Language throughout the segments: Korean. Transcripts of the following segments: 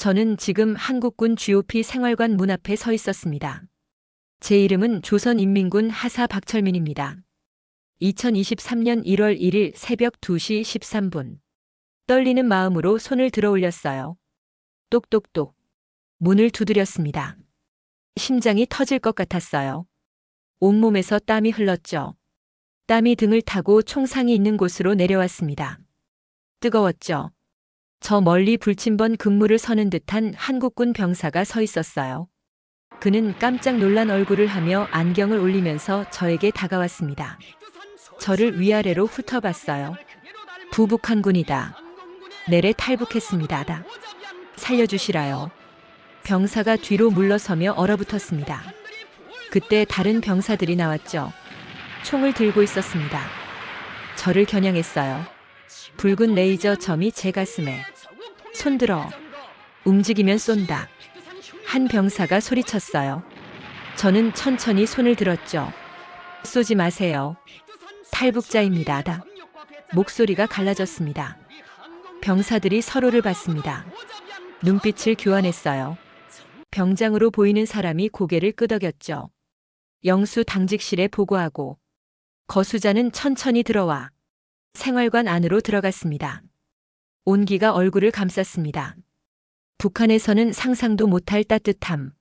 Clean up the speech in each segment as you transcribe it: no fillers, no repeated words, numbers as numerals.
저는 지금 한국군 GOP 생활관 문 앞에 서 있었습니다. 제 이름은 조선인민군 하사 박철민입니다. 2023년 1월 1일 새벽 2시 13분. 떨리는 마음으로 손을 들어 올렸어요. 똑똑똑. 문을 두드렸습니다. 심장이 터질 것 같았어요. 온몸에서 땀이 흘렀죠. 땀이 등을 타고 총상이 있는 곳으로 내려왔습니다. 뜨거웠죠. 저 멀리 불침번 근무를 서는 듯한 한국군 병사가 서 있었어요. 그는 깜짝 놀란 얼굴을 하며 안경을 올리면서 저에게 다가왔습니다. 저를 위아래로 훑어봤어요. 부북한 군이다. 내래 탈북했습니다. 살려주시라요. 병사가 뒤로 물러서며 얼어붙었습니다. 그때 다른 병사들이 나왔죠. 총을 들고 있었습니다. 저를 겨냥했어요. 붉은 레이저 점이 제 가슴에. 손들어. 움직이면 쏜다. 한 병사가 소리쳤어요. 저는 천천히 손을 들었죠. 쏘지 마세요. 탈북자입니다. 목소리가 갈라졌습니다. 병사들이 서로를 봤습니다. 눈빛을 교환했어요. 병장으로 보이는 사람이 고개를 끄덕였죠. 영수 당직실에 보고하고 거수자는 천천히 들어와 생활관 안으로 들어갔습니다. 온기가 얼굴을 감쌌습니다. 북한에서는 상상도 못할 따뜻함.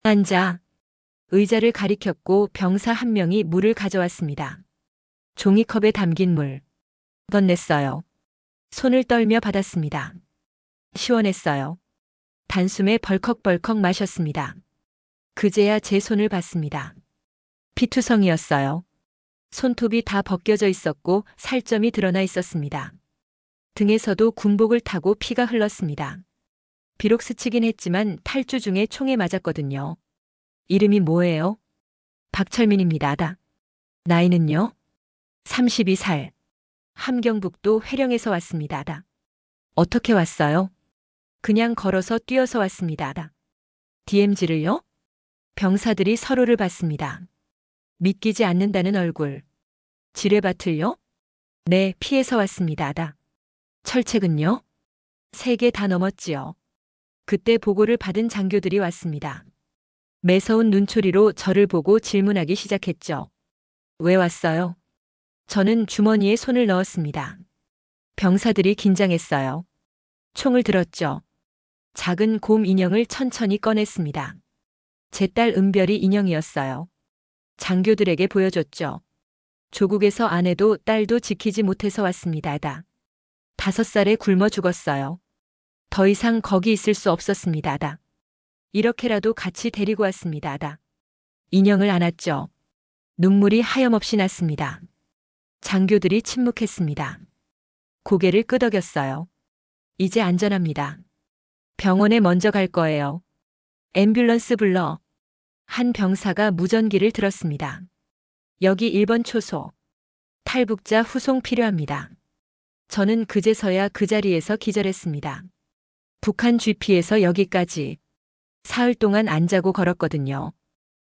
앉아. 의자를 가리켰고 병사 한 명이 물을 가져왔습니다. 종이컵에 담긴 물. 건넸어요. 손을 떨며 받았습니다. 시원했어요. 단숨에 벌컥벌컥 마셨습니다. 그제야 제 손을 봤습니다. 피투성이었어요. 손톱이 다 벗겨져 있었고 살점이 드러나 있었습니다. 등에서도 군복을 타고 피가 흘렀습니다. 비록 스치긴 했지만 탈주 중에 총에 맞았거든요. 이름이 뭐예요? 박철민입니다. 나이는요? 32살. 함경북도 회령에서 왔습니다. 어떻게 왔어요? 그냥 걸어서 뛰어서 왔습니다. DMZ를요? 병사들이 서로를 봤습니다. 믿기지 않는다는 얼굴. 지뢰밭을요? 네, 피해서 왔습니다. 철책은요? 3개 다 넘었지요. 그때 보고를 받은 장교들이 왔습니다. 매서운 눈초리로 저를 보고 질문하기 시작했죠. 왜 왔어요? 저는 주머니에 손을 넣었습니다. 병사들이 긴장했어요. 총을 들었죠. 작은 곰 인형을 천천히 꺼냈습니다. 제 딸 은별이 인형이었어요. 장교들에게 보여줬죠. 조국에서 아내도 딸도 지키지 못해서 왔습니다. 5살에 굶어 죽었어요. 더 이상 거기 있을 수 없었습니다. 이렇게라도 같이 데리고 왔습니다. 인형을 안았죠. 눈물이 하염없이 났습니다. 장교들이 침묵했습니다. 고개를 끄덕였어요. 이제 안전합니다. 병원에 먼저 갈 거예요. 앰뷸런스 불러. 한 병사가 무전기를 들었습니다. 여기 1번 초소. 탈북자 후송 필요합니다. 저는 그제서야 그 자리에서 기절했습니다. 북한 GP에서 여기까지 사흘 동안 안 자고 걸었거든요.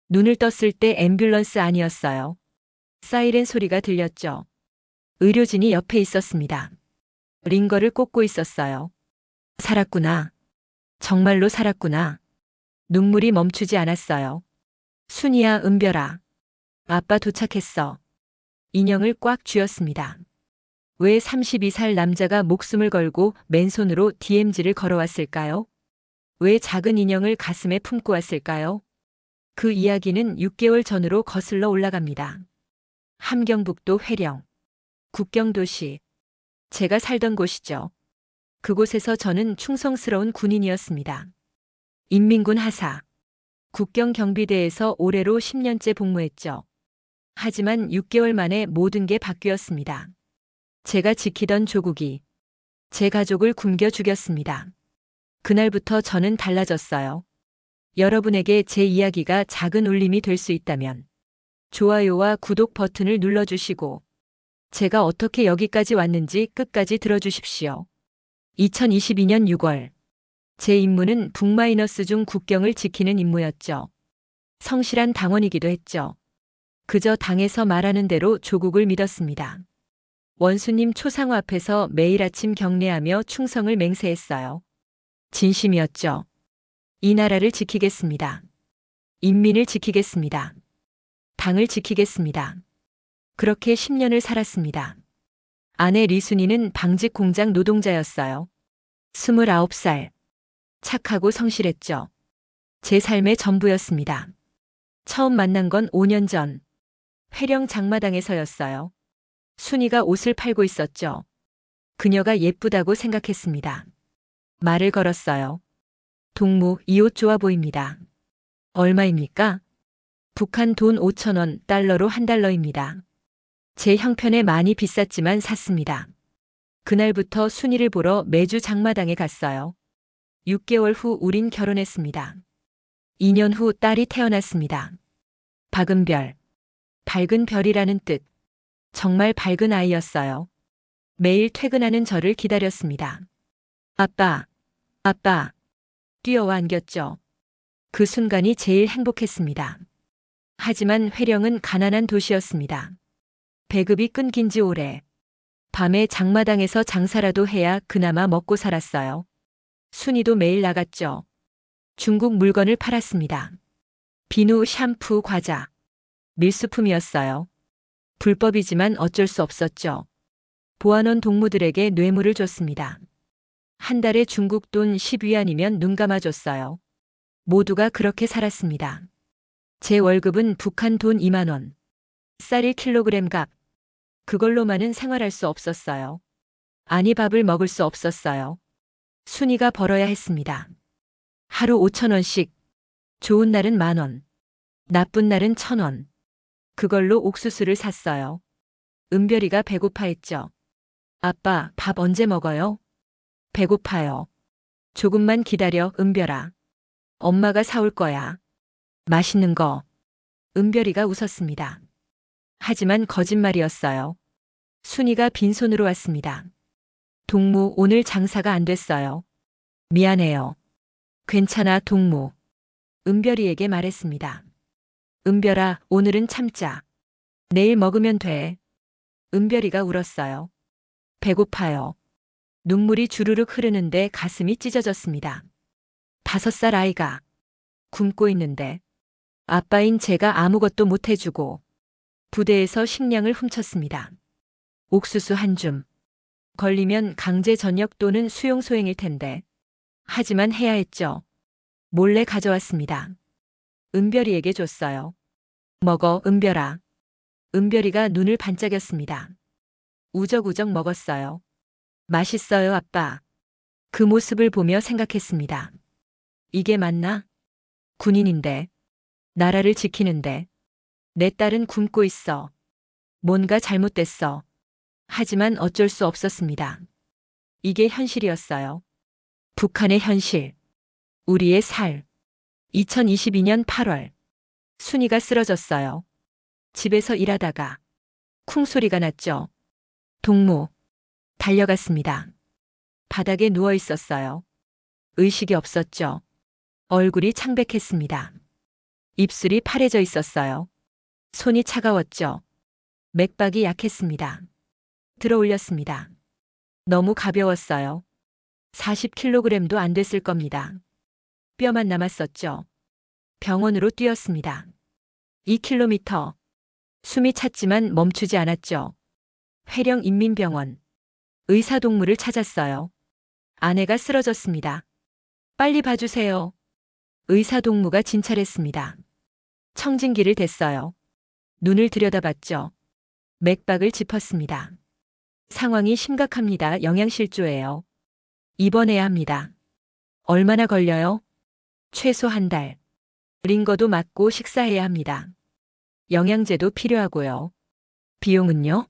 눈을 떴을 때 앰뷸런스 아니었어요. 사이렌 소리가 들렸죠. 의료진이 옆에 있었습니다. 링거를 꽂고 있었어요. 살았구나. 정말로 살았구나. 눈물이 멈추지 않았어요. 순이야, 은별아. 아빠 도착했어. 인형을 꽉 쥐었습니다. 왜 32살 남자가 목숨을 걸고 맨손으로 DMZ를 걸어왔을까요? 왜 작은 인형을 가슴에 품고 왔을까요? 그 이야기는 6개월 전으로 거슬러 올라갑니다. 함경북도 회령. 국경도시. 제가 살던 곳이죠. 그곳에서 저는 충성스러운 군인이었습니다. 인민군 하사. 국경경비대에서 올해로 10년째 복무했죠. 하지만 6개월 만에 모든 게 바뀌었습니다. 제가 지키던 조국이 제 가족을 굶겨 죽였습니다. 그날부터 저는 달라졌어요. 여러분에게 제 이야기가 작은 울림이 될 수 있다면 좋아요와 구독 버튼을 눌러주시고 제가 어떻게 여기까지 왔는지 끝까지 들어주십시오. 2022년 6월 제 임무는 북마이너스 중 국경을 지키는 임무였죠. 성실한 당원이기도 했죠. 그저 당에서 말하는 대로 조국을 믿었습니다. 원수님 초상화 앞에서 매일 아침 경례하며 충성을 맹세했어요. 진심이었죠. 이 나라를 지키겠습니다. 인민을 지키겠습니다. 당을 지키겠습니다. 그렇게 10년을 살았습니다. 아내 리순이는 방직 공장 노동자였어요. 29살. 착하고 성실했죠. 제 삶의 전부였습니다. 처음 만난 건 5년 전. 회령 장마당에서였어요. 순이가 옷을 팔고 있었죠. 그녀가 예쁘다고 생각했습니다. 말을 걸었어요. 동무, 이 옷 좋아 보입니다. 얼마입니까? 북한 돈 5,000원, 달러로 $1입니다. 제 형편에 많이 비쌌지만 샀습니다. 그날부터 순이를 보러 매주 장마당에 갔어요. 6개월 후 우린 결혼했습니다. 2년 후 딸이 태어났습니다. 박은별. 밝은 별이라는 뜻. 정말 밝은 아이였어요. 매일 퇴근하는 저를 기다렸습니다. 아빠, 아빠. 뛰어와 안겼죠. 그 순간이 제일 행복했습니다. 하지만 회령은 가난한 도시였습니다. 배급이 끊긴 지 오래. 밤에 장마당에서 장사라도 해야 그나마 먹고 살았어요. 순이도 매일 나갔죠. 중국 물건을 팔았습니다. 비누, 샴푸, 과자. 밀수품이었어요. 불법이지만 어쩔 수 없었죠. 보안원 동무들에게 뇌물을 줬습니다. 한 달에 중국 돈 10위안이면 눈 감아줬어요. 모두가 그렇게 살았습니다. 제 월급은 북한 돈 2만 원. 쌀 1kg 값. 그걸로만은 생활할 수 없었어요. 아니 밥을 먹을 수 없었어요. 순이가 벌어야 했습니다. 하루 5,000원씩. 좋은 날은 10,000원. 나쁜 날은 1,000원. 그걸로 옥수수를 샀어요. 은별이가 배고파했죠. 아빠, 밥 언제 먹어요? 배고파요. 조금만 기다려, 은별아. 엄마가 사올 거야. 맛있는 거. 은별이가 웃었습니다. 하지만 거짓말이었어요. 순이가 빈손으로 왔습니다. 동무, 오늘 장사가 안 됐어요. 미안해요. 괜찮아, 동무. 은별이에게 말했습니다. 은별아, 오늘은 참자. 내일 먹으면 돼. 은별이가 울었어요. 배고파요. 눈물이 주르륵 흐르는데 가슴이 찢어졌습니다. 5살 아이가 굶고 있는데 아빠인 제가 아무것도 못 해주고 부대에서 식량을 훔쳤습니다. 옥수수 한 줌. 걸리면 강제 전역 또는 수용 소행일 텐데. 하지만 해야 했죠. 몰래 가져왔습니다. 은별이에게 줬어요. 먹어, 은별아. 은별이가 눈을 반짝였습니다. 우적우적 먹었어요. 맛있어요, 아빠. 그 모습을 보며 생각했습니다. 이게 맞나? 군인인데. 나라를 지키는데. 내 딸은 굶고 있어. 뭔가 잘못됐어. 하지만 어쩔 수 없었습니다. 이게 현실이었어요. 북한의 현실. 우리의 살. 2022년 8월. 순이가 쓰러졌어요. 집에서 일하다가 쿵 소리가 났죠. 동무. 달려갔습니다. 바닥에 누워 있었어요. 의식이 없었죠. 얼굴이 창백했습니다. 입술이 파래져 있었어요. 손이 차가웠죠. 맥박이 약했습니다. 들어 올렸습니다. 너무 가벼웠어요. 40kg도 안 됐을 겁니다. 뼈만 남았었죠. 병원으로 뛰었습니다. 2km. 숨이 찼지만 멈추지 않았죠. 회령 인민병원. 의사동무를 찾았어요. 아내가 쓰러졌습니다. 빨리 봐주세요. 의사동무가 진찰했습니다. 청진기를 댔어요. 눈을 들여다봤죠. 맥박을 짚었습니다. 상황이 심각합니다. 영양실조예요. 입원해야 합니다. 얼마나 걸려요? 최소 한 달. 링거도 맞고 식사해야 합니다. 영양제도 필요하고요. 비용은요?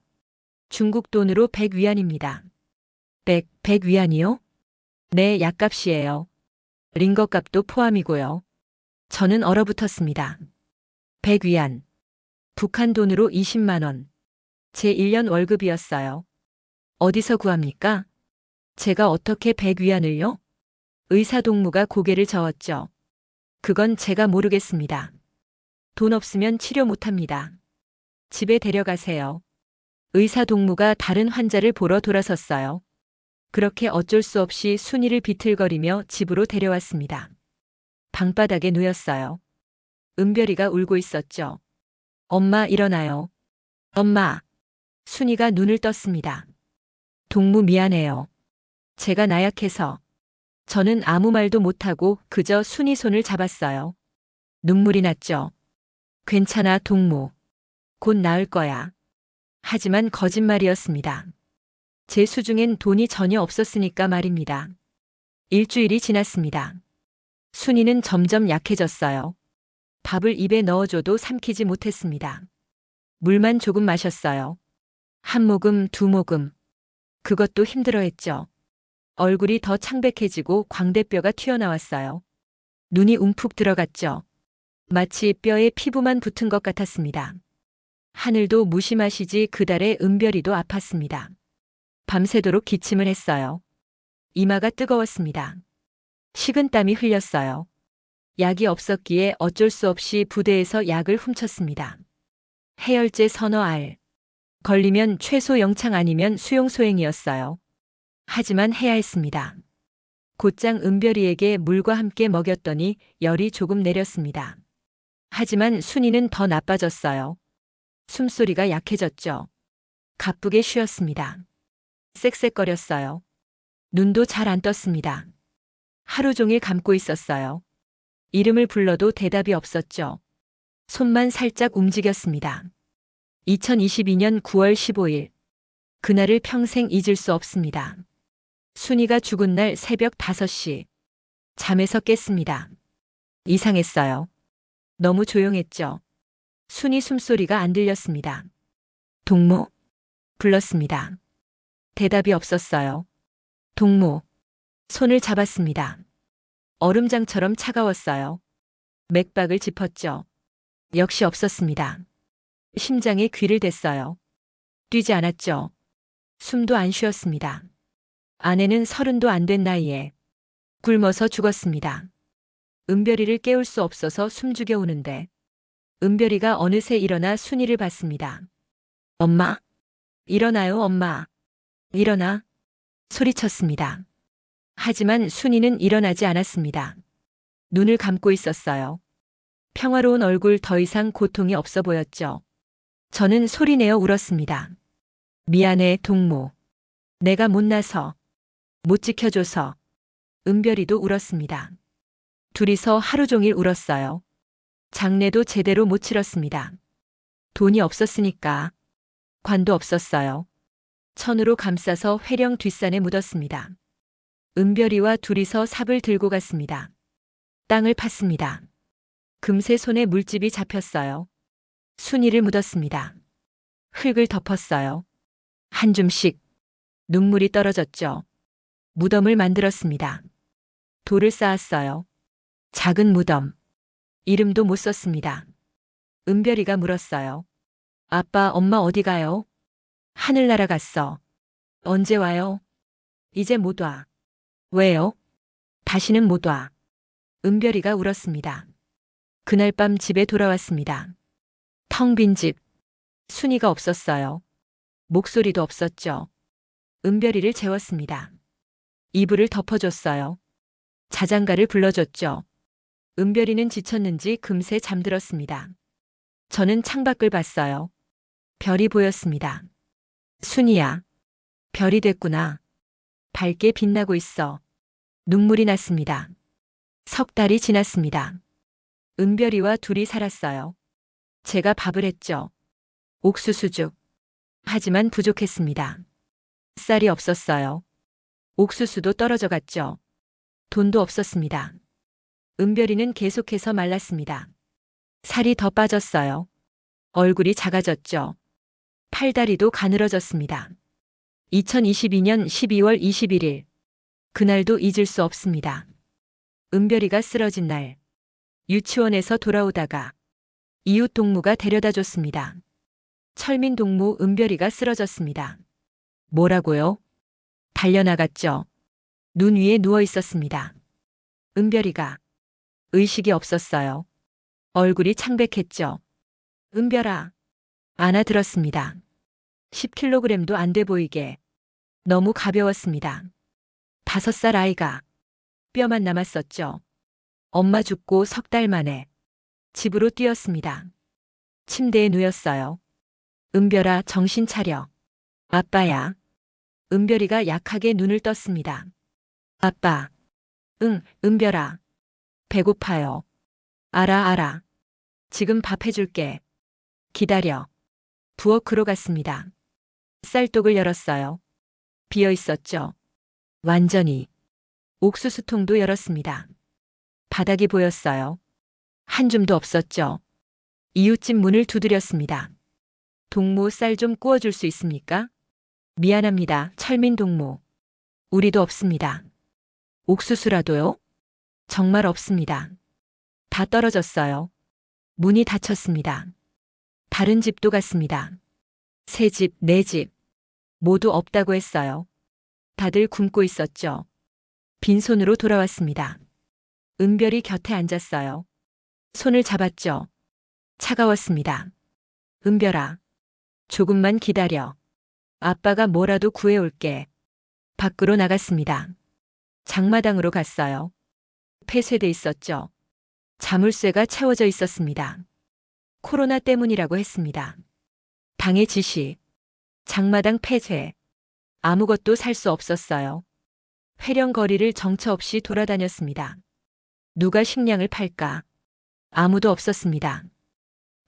중국 돈으로 100위안입니다. 100위안이요? 네, 약값이에요. 링거 값도 포함이고요. 저는 얼어붙었습니다. 100위안. 북한 돈으로 20만 원. 제 1년 월급이었어요. 어디서 구합니까? 제가 어떻게 100위안을요? 의사동무가 고개를 저었죠. 그건 제가 모르겠습니다. 돈 없으면 치료 못합니다. 집에 데려가세요. 의사동무가 다른 환자를 보러 돌아섰어요. 그렇게 어쩔 수 없이 순이를 비틀거리며 집으로 데려왔습니다. 방바닥에 누였어요. 은별이가 울고 있었죠. 엄마 일어나요. 엄마. 순이가 눈을 떴습니다. 동무 미안해요. 제가 나약해서. 저는 아무 말도 못하고 그저 순이 손을 잡았어요. 눈물이 났죠. 괜찮아, 동무. 곧 나을 거야. 하지만 거짓말이었습니다. 제 수중엔 돈이 전혀 없었으니까 말입니다. 일주일이 지났습니다. 순이는 점점 약해졌어요. 밥을 입에 넣어줘도 삼키지 못했습니다. 물만 조금 마셨어요. 한 모금, 두 모금. 그것도 힘들어했죠. 얼굴이 더 창백해지고 광대뼈가 튀어나왔어요. 눈이 움푹 들어갔죠. 마치 뼈에 피부만 붙은 것 같았습니다. 하늘도 무심하시지 그달의 은별이도 아팠습니다. 밤새도록 기침을 했어요. 이마가 뜨거웠습니다. 식은땀이 흘렸어요. 약이 없었기에 어쩔 수 없이 부대에서 약을 훔쳤습니다. 해열제 서너 알. 걸리면 최소 영창 아니면 수용소행이었어요. 하지만 해야 했습니다. 곧장 은별이에게 물과 함께 먹였더니 열이 조금 내렸습니다. 하지만 순이는 더 나빠졌어요. 숨소리가 약해졌죠. 가쁘게 쉬었습니다. 쌕쌕거렸어요. 눈도 잘 안 떴습니다. 하루 종일 감고 있었어요. 이름을 불러도 대답이 없었죠. 손만 살짝 움직였습니다. 2022년 9월 15일. 그날을 평생 잊을 수 없습니다. 순이가 죽은 날 새벽 5시. 잠에서 깼습니다. 이상했어요. 너무 조용했죠. 순이 숨소리가 안 들렸습니다. 동무. 불렀습니다. 대답이 없었어요. 동무. 손을 잡았습니다. 얼음장처럼 차가웠어요. 맥박을 짚었죠. 역시 없었습니다. 심장에 귀를 댔어요. 뛰지 않았죠. 숨도 안 쉬었습니다. 아내는 30도 안 된 나이에 굶어서 죽었습니다. 은별이를 깨울 수 없어서 숨죽여 우는데 은별이가 어느새 일어나 순이를 봤습니다. 엄마. 일어나요, 엄마. 일어나. 소리쳤습니다. 하지만 순이는 일어나지 않았습니다. 눈을 감고 있었어요. 평화로운 얼굴 더 이상 고통이 없어 보였죠. 저는 소리내어 울었습니다. 미안해, 동무. 내가 못나서, 못 지켜줘서. 은별이도 울었습니다. 둘이서 하루 종일 울었어요. 장례도 제대로 못 치렀습니다. 돈이 없었으니까. 관도 없었어요. 천으로 감싸서 회령 뒷산에 묻었습니다. 은별이와 둘이서 삽을 들고 갔습니다. 땅을 팠습니다. 금세 손에 물집이 잡혔어요. 순이를 묻었습니다. 흙을 덮었어요. 한 줌씩 눈물이 떨어졌죠. 무덤을 만들었습니다. 돌을 쌓았어요. 작은 무덤. 이름도 못 썼습니다. 은별이가 물었어요. 아빠, 엄마 어디 가요? 하늘 날아갔어. 언제 와요? 이제 못 와. 왜요? 다시는 못 와. 은별이가 울었습니다. 그날 밤 집에 돌아왔습니다. 텅 빈 집. 순이가 없었어요. 목소리도 없었죠. 은별이를 재웠습니다. 이불을 덮어줬어요. 자장가를 불러줬죠. 은별이는 지쳤는지 금세 잠들었습니다. 저는 창밖을 봤어요. 별이 보였습니다. 순이야. 별이 됐구나. 밝게 빛나고 있어. 눈물이 났습니다. 석 달이 지났습니다. 은별이와 둘이 살았어요. 제가 밥을 했죠. 옥수수죽. 하지만 부족했습니다. 쌀이 없었어요. 옥수수도 떨어져 갔죠. 돈도 없었습니다. 은별이는 계속해서 말랐습니다. 살이 더 빠졌어요. 얼굴이 작아졌죠. 팔다리도 가늘어졌습니다. 2022년 12월 21일. 그날도 잊을 수 없습니다. 은별이가 쓰러진 날. 유치원에서 돌아오다가 이웃 동무가 데려다 줬습니다. 철민 동무 은별이가 쓰러졌습니다. 뭐라고요? 달려나갔죠. 눈 위에 누워 있었습니다. 은별이가. 의식이 없었어요. 얼굴이 창백했죠. 은별아. 안아들었습니다. 10kg도 안 돼 보이게. 너무 가벼웠습니다. 5살 아이가 뼈만 남았었죠. 엄마 죽고 3달 만에 집으로 뛰었습니다. 침대에 누웠어요. 은별아, 정신 차려. 아빠야. 은별이가 약하게 눈을 떴습니다. 아빠. 응, 은별아. 배고파요. 알아. 지금 밥 해줄게. 기다려. 부엌으로 갔습니다. 쌀독을 열었어요. 비어 있었죠. 완전히. 옥수수통도 열었습니다. 바닥이 보였어요. 한 줌도 없었죠. 이웃집 문을 두드렸습니다. 동무, 쌀 좀 구워줄 수 있습니까? 미안합니다, 철민 동무. 우리도 없습니다. 옥수수라도요? 정말 없습니다. 다 떨어졌어요. 문이 닫혔습니다. 다른 집도 갔습니다. 3집, 4집. 모두 없다고 했어요. 다들 굶고 있었죠. 빈손으로 돌아왔습니다. 은별이 곁에 앉았어요. 손을 잡았죠. 차가웠습니다. 은별아, 조금만 기다려. 아빠가 뭐라도 구해올게. 밖으로 나갔습니다. 장마당으로 갔어요. 폐쇄돼 있었죠. 자물쇠가 채워져 있었습니다. 코로나 때문이라고 했습니다. 당의 지시. 장마당 폐쇄. 아무것도 살 수 없었어요. 회령거리를 정처 없이 돌아다녔습니다. 누가 식량을 팔까? 아무도 없었습니다.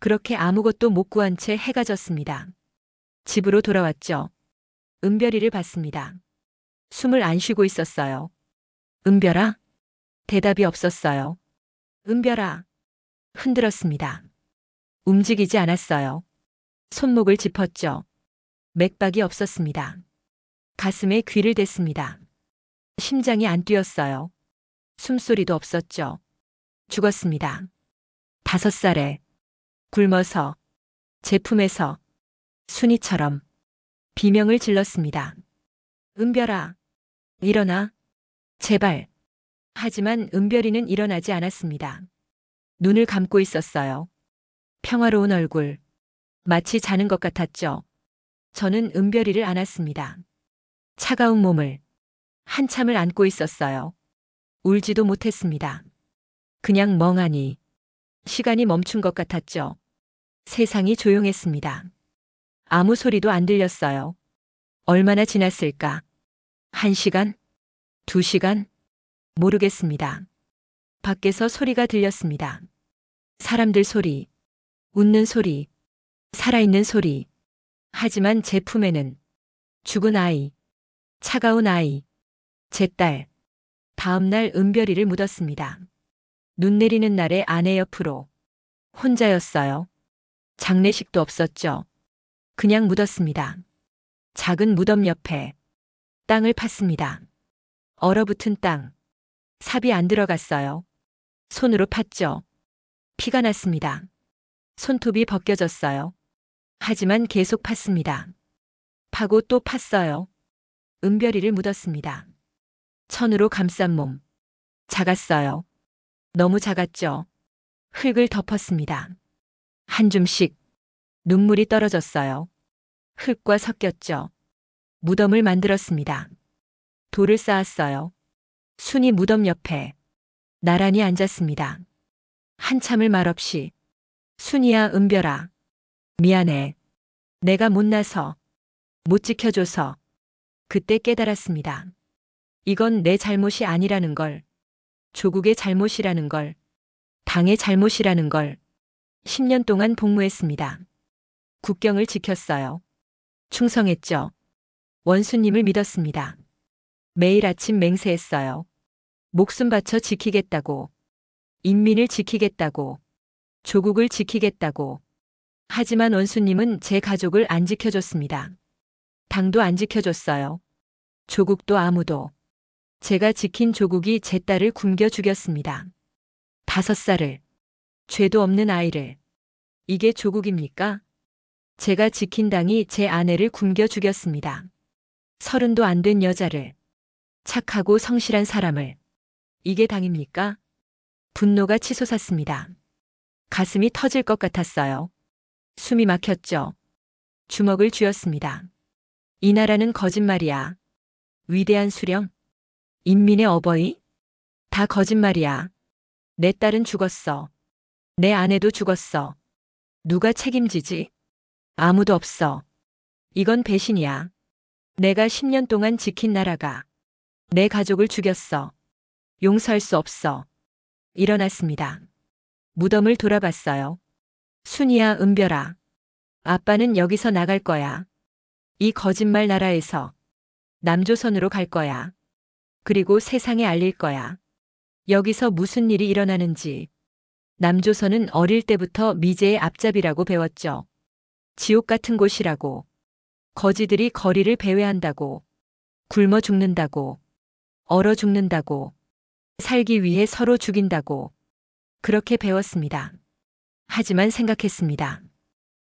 그렇게 아무것도 못 구한 채 해가 졌습니다. 집으로 돌아왔죠. 은별이를 봤습니다. 숨을 안 쉬고 있었어요. 은별아? 대답이 없었어요. 은별아. 흔들었습니다. 움직이지 않았어요. 손목을 짚었죠. 맥박이 없었습니다. 가슴에 귀를 댔습니다. 심장이 안 뛰었어요. 숨소리도 없었죠. 죽었습니다. 5살에 굶어서, 제품에서, 순이처럼 비명을 질렀습니다. 은별아, 일어나. 제발. 하지만 은별이는 일어나지 않았습니다. 눈을 감고 있었어요. 평화로운 얼굴. 마치 자는 것 같았죠. 저는 은별이를 안았습니다. 차가운 몸을 한참을 안고 있었어요. 울지도 못했습니다. 그냥 멍하니. 시간이 멈춘 것 같았죠. 세상이 조용했습니다. 아무 소리도 안 들렸어요. 얼마나 지났을까? 1시간? 2시간? 모르겠습니다. 밖에서 소리가 들렸습니다. 사람들 소리, 웃는 소리, 살아있는 소리. 하지만 제 품에는 죽은 아이, 차가운 아이, 제 딸. 다음 날 은별이를 묻었습니다. 눈 내리는 날에 아내 옆으로. 혼자였어요. 장례식도 없었죠. 그냥 묻었습니다. 작은 무덤 옆에 땅을 팠습니다. 얼어붙은 땅. 삽이 안 들어갔어요. 손으로 팠죠. 피가 났습니다. 손톱이 벗겨졌어요. 하지만 계속 팠습니다. 파고 또 팠어요. 은별이를 묻었습니다. 천으로 감싼 몸. 작았어요. 너무 작았죠. 흙을 덮었습니다. 한 줌씩 눈물이 떨어졌어요. 흙과 섞였죠. 무덤을 만들었습니다. 돌을 쌓았어요. 순이 무덤 옆에 나란히 앉았습니다. 한참을 말없이 순이야, 은별아. 미안해. 내가 못나서, 못 지켜줘서. 그때 깨달았습니다. 이건 내 잘못이 아니라는 걸, 조국의 잘못이라는 걸, 당의 잘못이라는 걸. 10년 동안 복무했습니다. 국경을 지켰어요. 충성했죠. 원수님을 믿었습니다. 매일 아침 맹세했어요. 목숨 바쳐 지키겠다고. 인민을 지키겠다고. 조국을 지키겠다고. 하지만 원수님은 제 가족을 안 지켜줬습니다. 당도 안 지켜줬어요. 조국도 아무도. 제가 지킨 조국이 제 딸을 굶겨 죽였습니다. 5살을. 죄도 없는 아이를. 이게 조국입니까? 제가 지킨 당이 제 아내를 굶겨 죽였습니다. 30도 안 된 여자를. 착하고 성실한 사람을. 이게 당입니까? 분노가 치솟았습니다. 가슴이 터질 것 같았어요. 숨이 막혔죠. 주먹을 쥐었습니다. 이 나라는 거짓말이야. 위대한 수령. 인민의 어버이? 다 거짓말이야. 내 딸은 죽었어. 내 아내도 죽었어. 누가 책임지지? 아무도 없어. 이건 배신이야. 내가 10년 동안 지킨 나라가 내 가족을 죽였어. 용서할 수 없어. 일어났습니다. 무덤을 돌아봤어요. 순이야, 은별아. 아빠는 여기서 나갈 거야. 이 거짓말 나라에서 남조선으로 갈 거야. 그리고 세상에 알릴 거야. 여기서 무슨 일이 일어나는지. 남조선은 어릴 때부터 미제의 앞잡이라고 배웠죠. 지옥 같은 곳이라고. 거지들이 거리를 배회한다고. 굶어 죽는다고. 얼어 죽는다고. 살기 위해 서로 죽인다고. 그렇게 배웠습니다. 하지만 생각했습니다.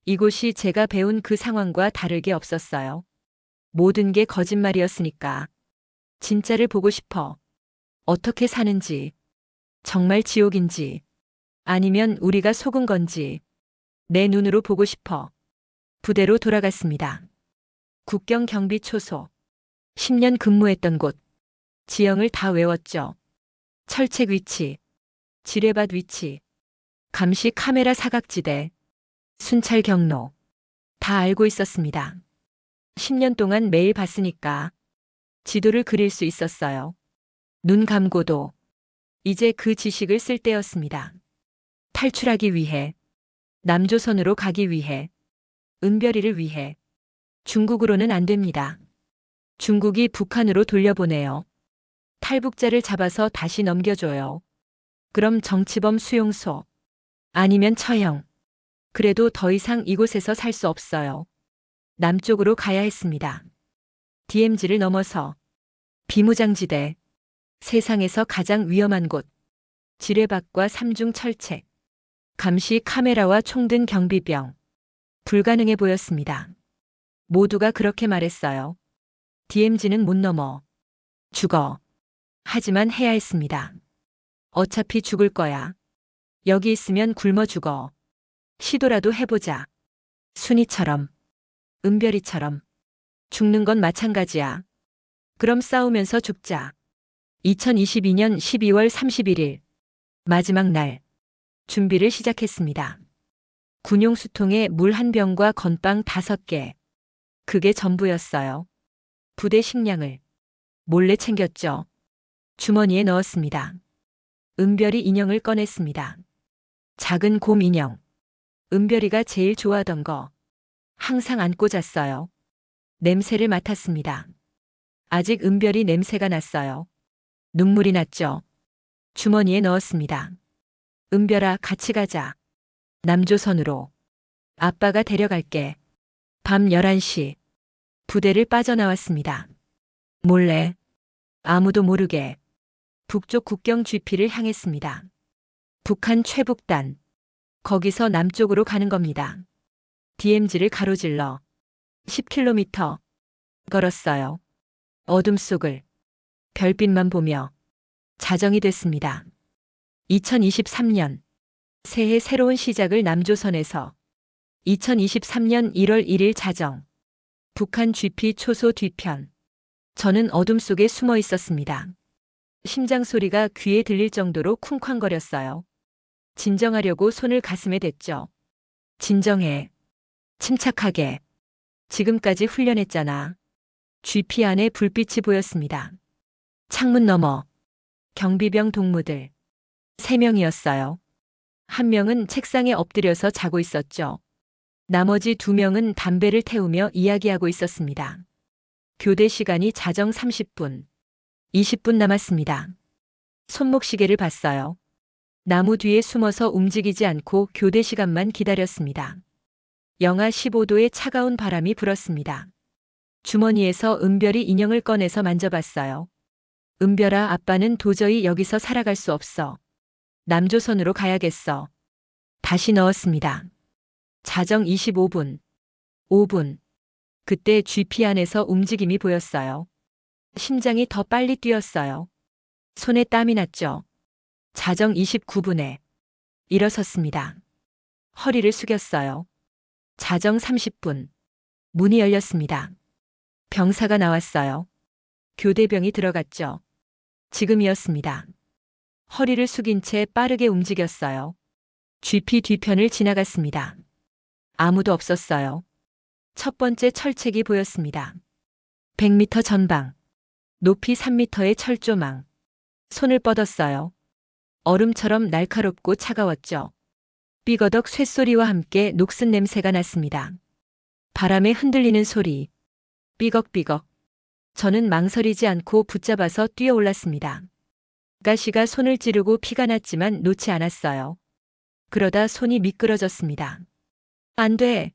이곳이 제가 배운 그 상황과 다르게 없었어요. 모든 게 거짓말이었으니까. 진짜를 보고 싶어. 어떻게 사는지. 정말 지옥인지. 아니면 우리가 속은 건지. 내 눈으로 보고 싶어. 부대로 돌아갔습니다. 국경 경비 초소. 10년 근무했던 곳. 지형을 다 외웠죠. 철책 위치. 지뢰밭 위치. 감시 카메라 사각지대. 순찰 경로. 다 알고 있었습니다. 10년 동안 매일 봤으니까 지도를 그릴 수 있었어요. 눈 감고도 이제 그 지식을 쓸 때였습니다. 탈출하기 위해, 남조선으로 가기 위해, 은별이를 위해. 중국으로는 안 됩니다. 중국이 북한으로 돌려보내요. 탈북자를 잡아서 다시 넘겨줘요. 그럼 정치범 수용소. 아니면 처형. 그래도 더 이상 이곳에서 살 수 없어요. 남쪽으로 가야 했습니다. DMZ를 넘어서. 비무장지대. 세상에서 가장 위험한 곳. 지뢰밭과 삼중 철책. 감시 카메라와 총든 경비병. 불가능해 보였습니다. 모두가 그렇게 말했어요. DMZ는 못 넘어. 죽어. 하지만 해야 했습니다. 어차피 죽을 거야. 여기 있으면 굶어 죽어. 시도라도 해보자. 순이처럼. 은별이처럼. 죽는 건 마찬가지야. 그럼 싸우면서 죽자. 2022년 12월 31일. 마지막 날. 준비를 시작했습니다. 군용 수통에 물 한 병과 건빵 5개. 그게 전부였어요. 부대 식량을 몰래 챙겼죠. 주머니에 넣었습니다. 은별이 인형을 꺼냈습니다. 작은 곰 인형. 은별이가 제일 좋아하던 거. 항상 안고 잤어요. 냄새를 맡았습니다. 아직 은별이 냄새가 났어요. 눈물이 났죠. 주머니에 넣었습니다. 은별아, 같이 가자. 남조선으로. 아빠가 데려갈게. 밤 11시. 부대를 빠져나왔습니다. 몰래. 아무도 모르게. 북쪽 국경 GP를 향했습니다. 북한 최북단. 거기서 남쪽으로 가는 겁니다. DMZ를 가로질러 10km 걸었어요. 어둠 속을 별빛만 보며 자정이 됐습니다. 2023년 새해 새로운 시작을 남조선에서 2023년 1월 1일 자정 북한 GP 초소 뒤편. 저는 어둠 속에 숨어 있었습니다. 심장 소리가 귀에 들릴 정도로 쿵쾅거렸어요. 진정하려고 손을 가슴에 댔죠. 진정해. 침착하게. 지금까지 훈련했잖아. GP 안에 불빛이 보였습니다. 창문 너머. 경비병 동무들. 3명이었어요. 한 명은 책상에 엎드려서 자고 있었죠. 나머지 2명은 담배를 태우며 이야기하고 있었습니다. 교대 시간이 자정 30분. 20분 남았습니다. 손목시계를 봤어요. 나무 뒤에 숨어서 움직이지 않고 교대 시간만 기다렸습니다. 영하 15도의 차가운 바람이 불었습니다. 주머니에서 은별이 인형을 꺼내서 만져봤어요. 은별아, 아빠는 도저히 여기서 살아갈 수 없어. 남조선으로 가야겠어. 다시 넣었습니다. 자정 25분. 5분. 그때 GP 안에서 움직임이 보였어요. 심장이 더 빨리 뛰었어요. 손에 땀이 났죠. 자정 29분에 일어섰습니다. 허리를 숙였어요. 자정 30분. 문이 열렸습니다. 병사가 나왔어요. 교대병이 들어갔죠. 지금이었습니다. 허리를 숙인 채 빠르게 움직였어요. GP 뒤편을 지나갔습니다. 아무도 없었어요. 첫 번째 철책이 보였습니다. 100m 전방. 높이 3m의 철조망. 손을 뻗었어요. 얼음처럼 날카롭고 차가웠죠. 삐거덕 쇳소리와 함께 녹슨 냄새가 났습니다. 바람에 흔들리는 소리. 삐걱삐걱. 저는 망설이지 않고 붙잡아서 뛰어올랐습니다. 가시가 손을 찌르고 피가 났지만 놓지 않았어요. 그러다 손이 미끄러졌습니다. 안 돼.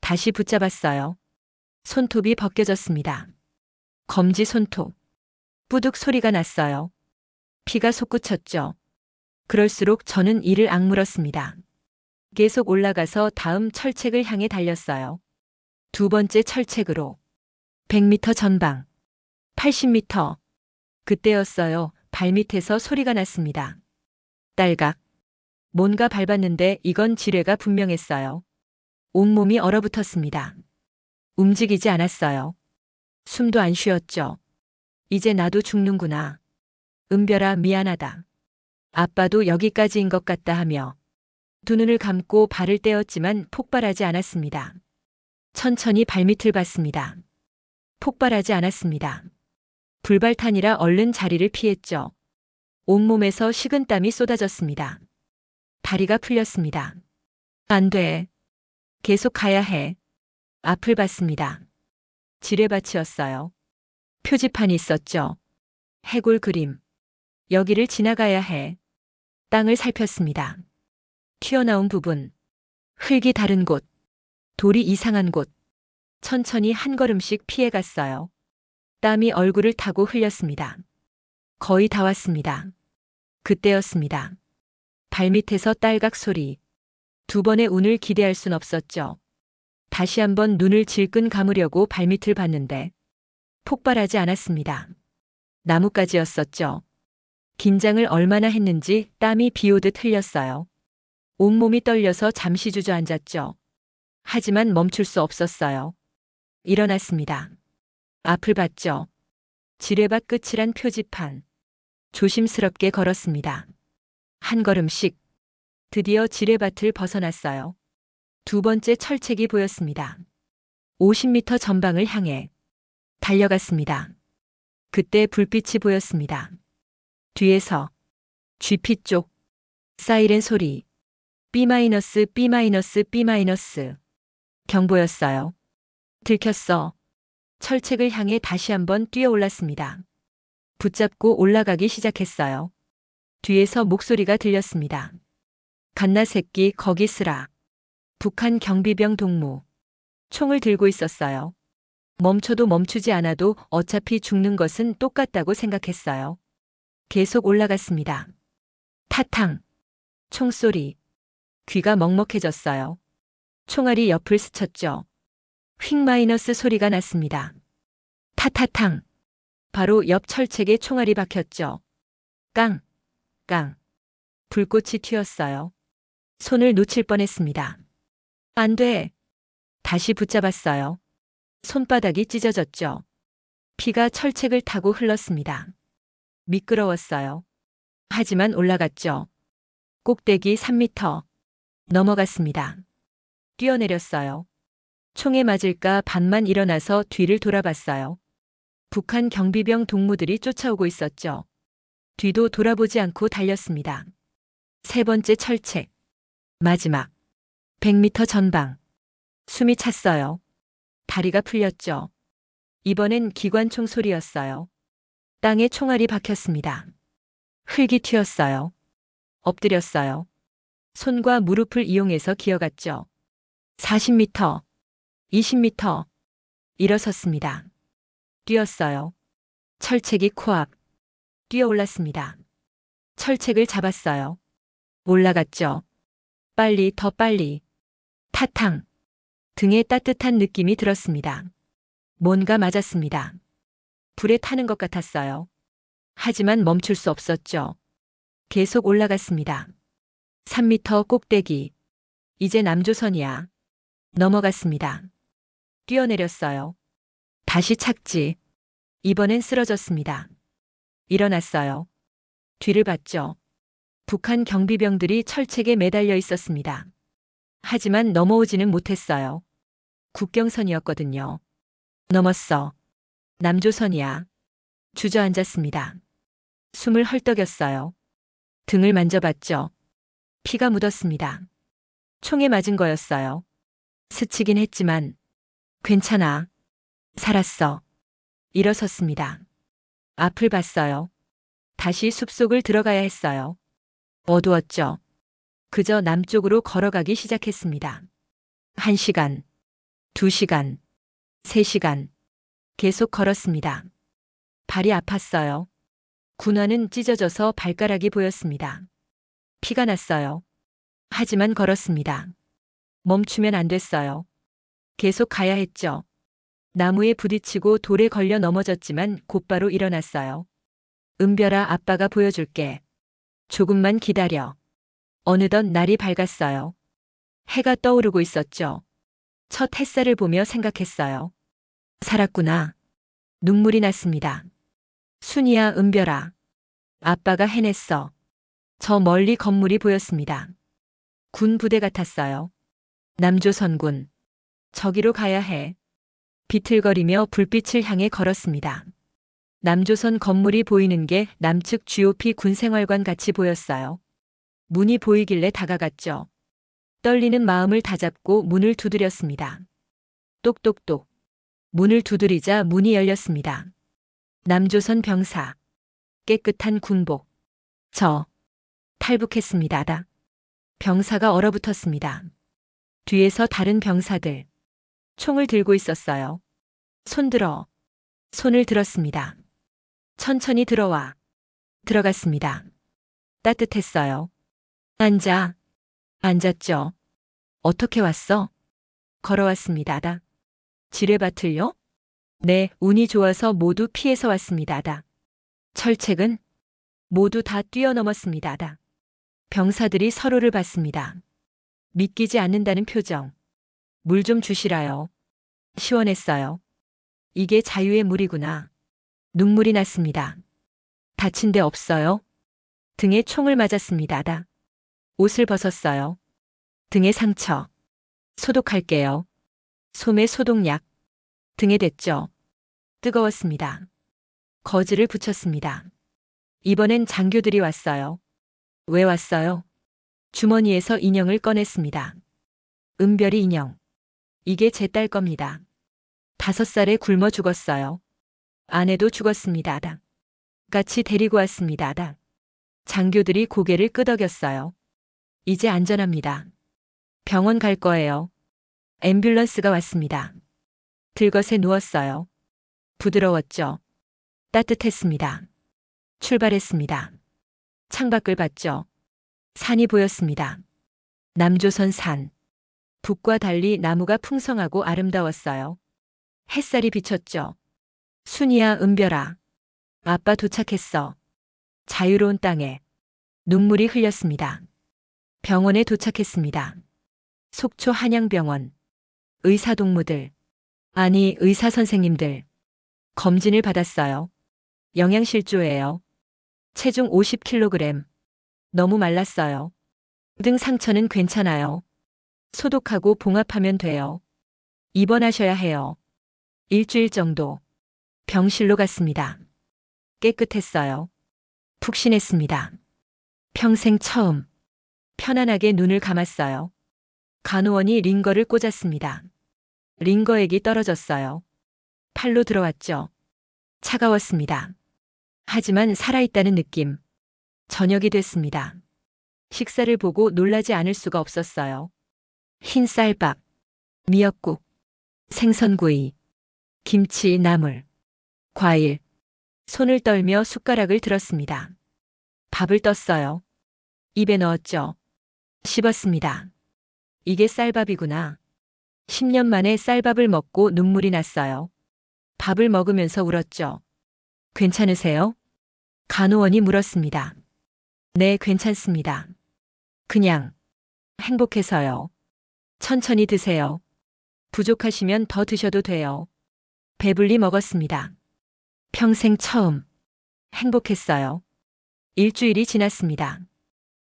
다시 붙잡았어요. 손톱이 벗겨졌습니다. 검지 손톱. 뿌둑 소리가 났어요. 피가 솟구쳤죠. 그럴수록 저는 이를 악물었습니다. 계속 올라가서 다음 철책을 향해 달렸어요. 두 번째 철책으로. 100m 전방. 80m. 그때였어요. 발밑에서 소리가 났습니다. 딸각. 뭔가 밟았는데 이건 지뢰가 분명했어요. 온몸이 얼어붙었습니다. 움직이지 않았어요. 숨도 안 쉬었죠. 이제 나도 죽는구나. 은별아, 미안하다. 아빠도 여기까지인 것 같다 하며 두 눈을 감고 발을 떼었지만 폭발하지 않았습니다. 천천히 발밑을 봤습니다. 폭발하지 않았습니다. 불발탄이라 얼른 자리를 피했죠. 온몸에서 식은땀이 쏟아졌습니다. 다리가 풀렸습니다. 안 돼. 계속 가야 해. 앞을 봤습니다. 지뢰밭이었어요. 표지판이 있었죠. 해골 그림. 여기를 지나가야 해. 땅을 살폈습니다. 튀어나온 부분. 흙이 다른 곳. 돌이 이상한 곳. 천천히 한 걸음씩 피해갔어요. 땀이 얼굴을 타고 흘렸습니다. 거의 다 왔습니다. 그때였습니다. 발밑에서 딸각 소리. 두 번의 운을 기대할 순 없었죠. 다시 한번 눈을 질끈 감으려고 발밑을 봤는데 폭발하지 않았습니다. 나뭇가지였었죠. 긴장을 얼마나 했는지 땀이 비오듯 흘렸어요. 온몸이 떨려서 잠시 주저앉았죠. 하지만 멈출 수 없었어요. 일어났습니다. 앞을 봤죠. 지뢰밭 끝이란 표지판. 조심스럽게 걸었습니다. 한 걸음씩. 드디어 지뢰밭을 벗어났어요. 두 번째 철책이 보였습니다. 50m 전방을 향해 달려갔습니다. 그때 불빛이 보였습니다. 뒤에서 GP 쪽 사이렌 소리. B-, B-, 경보였어요. 들켰어. 철책을 향해 다시 한번 뛰어올랐습니다. 붙잡고 올라가기 시작했어요. 뒤에서 목소리가 들렸습니다. 갓나 새끼 거기 쓰라. 북한 경비병 동무. 총을 들고 있었어요. 멈춰도 멈추지 않아도 어차피 죽는 것은 똑같다고 생각했어요. 계속 올라갔습니다. 타탕. 총소리. 귀가 먹먹해졌어요. 총알이 옆을 스쳤죠. 휙 소리가 났습니다. 타타탕. 바로 옆 철책에 총알이 박혔죠. 깡. 깡. 불꽃이 튀었어요. 손을 놓칠 뻔했습니다. 안 돼. 다시 붙잡았어요. 손바닥이 찢어졌죠. 피가 철책을 타고 흘렀습니다. 미끄러웠어요. 하지만 올라갔죠. 꼭대기 3m. 넘어갔습니다. 뛰어내렸어요. 총에 맞을까 반만 일어나서 뒤를 돌아봤어요. 북한 경비병 동무들이 쫓아오고 있었죠. 뒤도 돌아보지 않고 달렸습니다. 세 번째 철책. 마지막. 100m 전방. 숨이 찼어요. 다리가 풀렸죠. 이번엔 기관총 소리였어요. 땅에 총알이 박혔습니다. 흙이 튀었어요. 엎드렸어요. 손과 무릎을 이용해서 기어갔죠. 40m, 20m. 일어섰습니다. 뛰었어요. 철책이 코앞. 뛰어올랐습니다. 철책을 잡았어요. 올라갔죠. 빨리, 더 빨리. 타탕. 등에 따뜻한 느낌이 들었습니다. 뭔가 맞았습니다. 불에 타는 것 같았어요. 하지만 멈출 수 없었죠. 계속 올라갔습니다. 3m 꼭대기. 이제 남조선이야. 넘어갔습니다. 뛰어내렸어요. 다시 착지. 이번엔 쓰러졌습니다. 일어났어요. 뒤를 봤죠. 북한 경비병들이 철책에 매달려 있었습니다. 하지만 넘어오지는 못했어요. 국경선이었거든요. 넘었어. 남조선이야. 주저앉았습니다. 숨을 헐떡였어요. 등을 만져봤죠. 피가 묻었습니다. 총에 맞은 거였어요. 스치긴 했지만 괜찮아. 살았어. 일어섰습니다. 앞을 봤어요. 다시 숲속을 들어가야 했어요. 어두웠죠. 그저 남쪽으로 걸어가기 시작했습니다. 1시간, 2시간, 3시간. 계속 걸었습니다. 발이 아팠어요. 군화는 찢어져서 발가락이 보였습니다. 피가 났어요. 하지만 걸었습니다. 멈추면 안 됐어요. 계속 가야 했죠. 나무에 부딪히고 돌에 걸려 넘어졌지만 곧바로 일어났어요. 은별아, 아빠가 보여줄게. 조금만 기다려. 어느덧 날이 밝았어요. 해가 떠오르고 있었죠. 첫 햇살을 보며 생각했어요. 살았구나. 눈물이 났습니다. 순이야, 은별아. 아빠가 해냈어. 저 멀리 건물이 보였습니다. 군 부대 같았어요. 남조선군. 저기로 가야 해. 비틀거리며 불빛을 향해 걸었습니다. 남조선 건물이 보이는 게 남측 GOP 군생활관 같이 보였어요. 문이 보이길래 다가갔죠. 떨리는 마음을 다잡고 문을 두드렸습니다. 똑똑똑. 문을 두드리자 문이 열렸습니다. 남조선 병사. 깨끗한 군복. 저. 탈북했습니다. 병사가 얼어붙었습니다. 뒤에서 다른 병사들. 총을 들고 있었어요. 손들어. 손을 들었습니다. 천천히 들어와. 들어갔습니다. 따뜻했어요. 앉아. 앉았죠. 어떻게 왔어? 걸어왔습니다. 지뢰밭을요? 네, 운이 좋아서 모두 피해서 왔습니다. 철책은? 모두 다 뛰어넘었습니다. 병사들이 서로를 봤습니다. 믿기지 않는다는 표정. 물 좀 주시라요. 시원했어요. 이게 자유의 물이구나. 눈물이 났습니다. 다친 데 없어요? 등에 총을 맞았습니다. 옷을 벗었어요. 등에 상처. 소독할게요. 솜에 소독약. 등에 댔죠. 뜨거웠습니다. 거즈를 붙였습니다. 이번엔 장교들이 왔어요. 왜 왔어요? 주머니에서 인형을 꺼냈습니다. 은별이 인형. 이게 제 딸 겁니다. 5살에 굶어 죽었어요. 아내도 죽었습니다. 같이 데리고 왔습니다. 장교들이 고개를 끄덕였어요. 이제 안전합니다. 병원 갈 거예요. 앰뷸런스가 왔습니다. 들것에 누웠어요. 부드러웠죠. 따뜻했습니다. 출발했습니다. 창밖을 봤죠. 산이 보였습니다. 남조선 산. 북과 달리 나무가 풍성하고 아름다웠어요. 햇살이 비쳤죠. 순이야, 은별아. 아빠 도착했어. 자유로운 땅에. 눈물이 흘렸습니다. 병원에 도착했습니다. 속초 한양병원. 의사동무들. 아니, 의사 선생님들. 검진을 받았어요. 영양실조예요. 체중 50kg. 너무 말랐어요. 등 상처는 괜찮아요. 소독하고 봉합하면 돼요. 입원하셔야 해요. 일주일 정도. 병실로 갔습니다. 깨끗했어요. 푹신했습니다. 평생 처음. 편안하게 눈을 감았어요. 간호원이 링거를 꽂았습니다. 링거액이 떨어졌어요. 팔로 들어왔죠. 차가웠습니다. 하지만 살아있다는 느낌. 저녁이 됐습니다. 식사를 보고 놀라지 않을 수가 없었어요. 흰 쌀밥, 미역국, 생선구이, 김치, 나물, 과일. 손을 떨며 숟가락을 들었습니다. 밥을 떴어요. 입에 넣었죠. 씹었습니다. 이게 쌀밥이구나. 10년 만에 쌀밥을 먹고 눈물이 났어요. 밥을 먹으면서 울었죠. 괜찮으세요? 간호원이 물었습니다. 네, 괜찮습니다. 그냥 행복해서요. 천천히 드세요. 부족하시면 더 드셔도 돼요. 배불리 먹었습니다. 평생 처음. 행복했어요. 일주일이 지났습니다.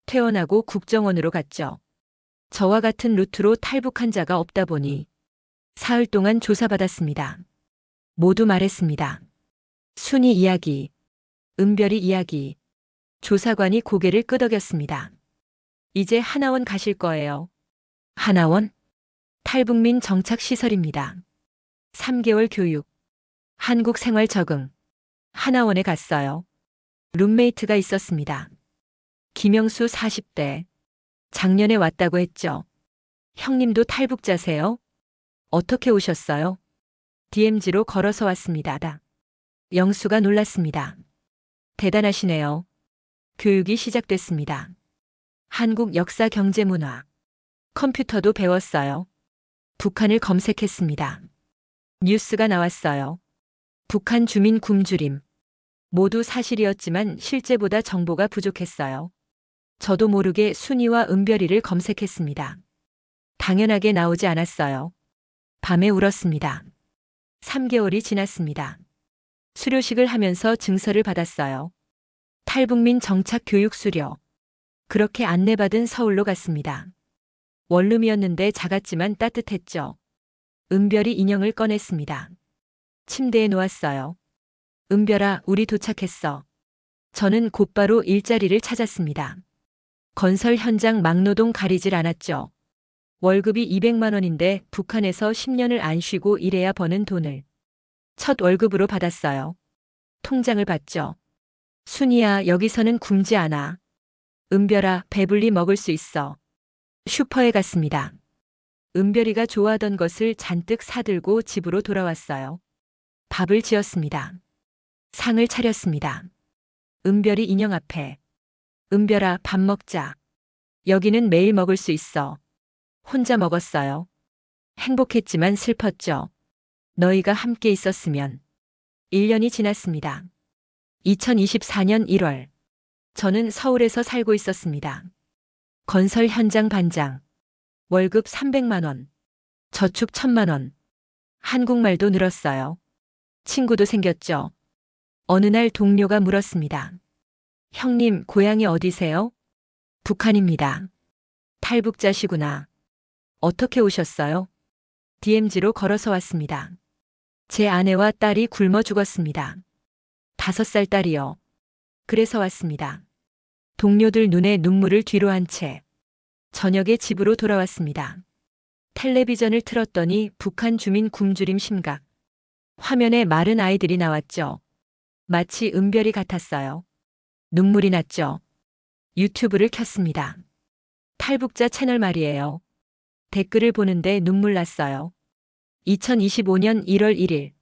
퇴원하고 국정원으로 갔죠. 저와 같은 루트로 탈북한 자가 없다 보니 사흘 동안 조사받았습니다. 모두 말했습니다. 순이 이야기, 은별이 이야기. 조사관이 고개를 끄덕였습니다. 이제 하나원 가실 거예요. 하나원? 탈북민 정착시설입니다. 3개월 교육, 한국 생활 적응. 하나원에 갔어요. 룸메이트가 있었습니다. 김영수 40대. 작년에 왔다고 했죠. 형님도 탈북자세요? 어떻게 오셨어요? DMZ로 걸어서 왔습니다. 영수가 놀랐습니다. 대단하시네요. 교육이 시작됐습니다. 한국 역사 경제 문화. 컴퓨터도 배웠어요. 북한을 검색했습니다. 뉴스가 나왔어요. 북한 주민 굶주림. 모두 사실이었지만 실제보다 정보가 부족했어요. 저도 모르게 순이와 은별이를 검색했습니다. 당연하게 나오지 않았어요. 밤에 울었습니다. 3개월이 지났습니다. 수료식을 하면서 증서를 받았어요. 탈북민 정착 교육 수료. 그렇게 안내받은 서울로 갔습니다. 원룸이었는데 작았지만 따뜻했죠. 은별이 인형을 꺼냈습니다. 침대에 놓았어요. 은별아, 우리 도착했어. 저는 곧바로 일자리를 찾았습니다. 건설 현장 막노동 가리질 않았죠. 월급이 200만 원인데 북한에서 10년을 안 쉬고 일해야 버는 돈을 첫 월급으로 받았어요. 통장을 봤죠. 순이야, 여기서는 굶지 않아. 은별아, 배불리 먹을 수 있어. 슈퍼에 갔습니다. 은별이가 좋아하던 것을 잔뜩 사들고 집으로 돌아왔어요. 밥을 지었습니다. 상을 차렸습니다. 은별이 인형 앞에. 은별아, 밥 먹자. 여기는 매일 먹을 수 있어. 혼자 먹었어요. 행복했지만 슬펐죠. 너희가 함께 있었으면. 1년이 지났습니다. 2024년 1월. 저는 서울에서 살고 있었습니다. 건설 현장 반장. 월급 300만 원. 저축 1000만 원. 한국말도 늘었어요. 친구도 생겼죠. 어느 날 동료가 물었습니다. 형님, 고향이 어디세요? 북한입니다. 탈북자시구나. 어떻게 오셨어요? DMZ로 걸어서 왔습니다. 제 아내와 딸이 굶어 죽었습니다. 5살 딸이요. 그래서 왔습니다. 동료들 눈에 눈물을 뒤로 한 채 저녁에 집으로 돌아왔습니다. 텔레비전을 틀었더니 북한 주민 굶주림 심각. 화면에 마른 아이들이 나왔죠. 마치 은별이 같았어요. 눈물이 났죠. 유튜브를 켰습니다. 탈북자 채널 말이에요. 댓글을 보는데 눈물 났어요. 2025년 1월 1일.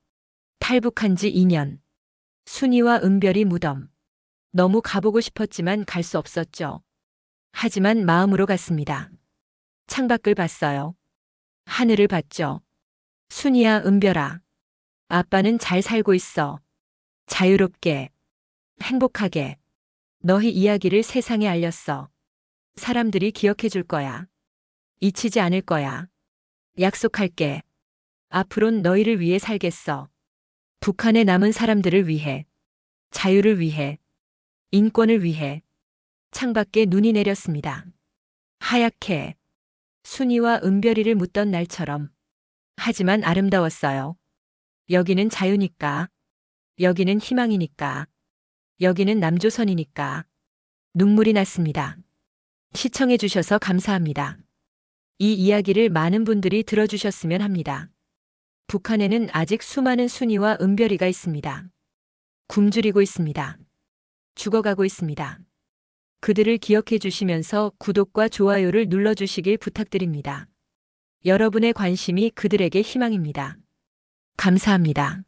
탈북한 지 2년. 순이와 은별이 무덤. 너무 가보고 싶었지만 갈 수 없었죠. 하지만 마음으로 갔습니다. 창밖을 봤어요. 하늘을 봤죠. 순이야, 은별아. 아빠는 잘 살고 있어. 자유롭게. 행복하게. 너희 이야기를 세상에 알렸어. 사람들이 기억해 줄 거야. 잊히지 않을 거야. 약속할게. 앞으론 너희를 위해 살겠어. 북한에 남은 사람들을 위해. 자유를 위해. 인권을 위해. 창밖에 눈이 내렸습니다. 하얗게. 순이와 은별이를 묻던 날처럼. 하지만 아름다웠어요. 여기는 자유니까. 여기는 희망이니까. 여기는 남조선이니까. 눈물이 났습니다. 시청해 주셔서 감사합니다. 이 이야기를 많은 분들이 들어주셨으면 합니다. 북한에는 아직 수많은 순이와 은별이가 있습니다. 굶주리고 있습니다. 죽어가고 있습니다. 그들을 기억해 주시면서 구독과 좋아요를 눌러주시길 부탁드립니다. 여러분의 관심이 그들에게 희망입니다. 감사합니다.